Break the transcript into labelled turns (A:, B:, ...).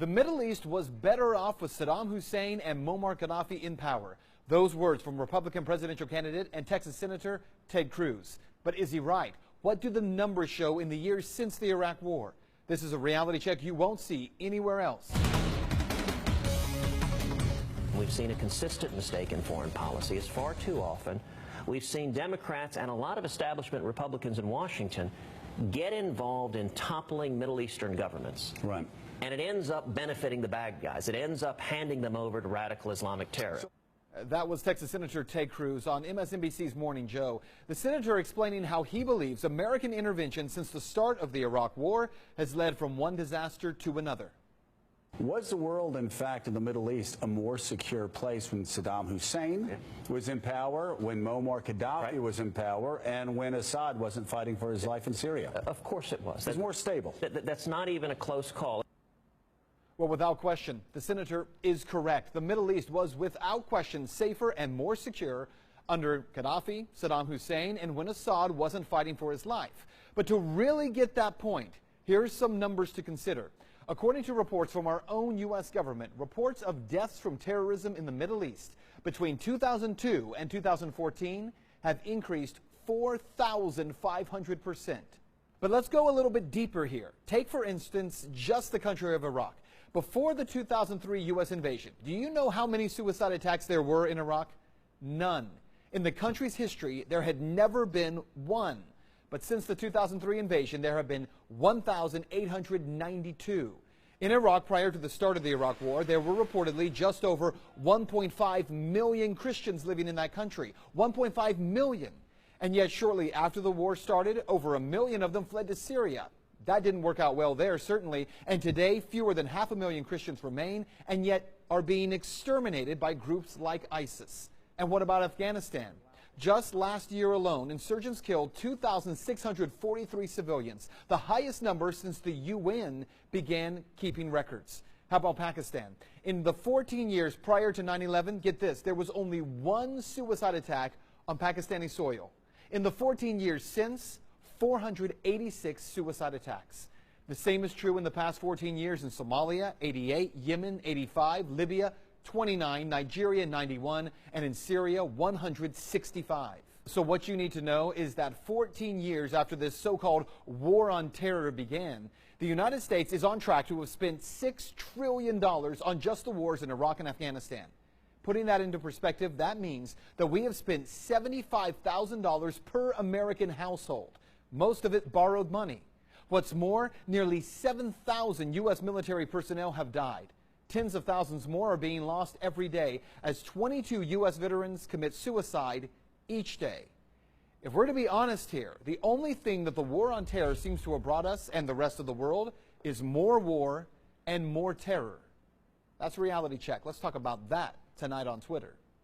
A: The Middle East was better off with Saddam Hussein and Muammar Gaddafi in power. Those words from Republican presidential candidate and Texas Senator Ted Cruz. But is he right? What do the numbers show in the years since the Iraq War? This is a reality check you won't see anywhere else.
B: We've seen a consistent mistake in foreign policy. It's far too often. We've seen Democrats and a lot of establishment Republicans in Washington get involved in toppling Middle Eastern governments.
C: Right.
B: And it ends up benefiting the bad guys. It ends up handing them over to radical Islamic terror.
A: That was Texas Senator Ted Cruz on MSNBC's Morning Joe. The senator explaining how he believes American intervention since the start of the Iraq War has led from one disaster to another.
C: Was the world, in fact, in the Middle East a more secure place when Saddam Hussein was in power, when Muammar Gaddafi was in power, and when Assad wasn't fighting for his life in Syria?
B: Of course it was.
C: It was more stable.
B: That's not even a close call.
A: Well, without question, the senator is correct. The Middle East was without question safer and more secure under Gaddafi, Saddam Hussein, and when Assad wasn't fighting for his life. But to really get that point, here's some numbers to consider. According to reports from our own U.S. government, reports of deaths from terrorism in the Middle East between 2002 and 2014 have increased 4,500%. But let's go a little bit deeper here. Take, for instance, just the country of Iraq. Before the 2003 U.S. invasion, do you know how many suicide attacks there were in Iraq? None. In the country's history, there had never been one. But since the 2003 invasion, there have been 1,892. In Iraq, prior to the start of the Iraq War, there were reportedly just over 1.5 million Christians living in that country. 1.5 million. And yet, shortly after the war started, over 1 million of them fled to Syria. That didn't work out well there, certainly. And today, fewer than 500,000 Christians remain and yet are being exterminated by groups like ISIS. And what about Afghanistan? Just last year alone, insurgents killed 2,643 civilians, the highest number since the UN began keeping records. How about Pakistan? In the 14 years prior to 9/11, get this, there was only one suicide attack on Pakistani soil. In the 14 years since, 486 suicide attacks. The same is true in the past 14 years in Somalia, 88, Yemen, 85, Libya, 29, Nigeria, 91, and in Syria, 165. So what you need to know is that 14 years after this so-called war on terror began, the United States is on track to have spent $6 trillion on just the wars in Iraq and Afghanistan. Putting that into perspective, that means that we have spent $75,000 per American household, most of it borrowed money. What's more, nearly 7,000 U.S. military personnel have died. Tens of thousands more are being lost every day as 22 U.S. veterans commit suicide each day. If we're to be honest here, the only thing that the war on terror seems to have brought us and the rest of the world is more war and more terror. That's Reality Check. Let's talk about that tonight on Twitter.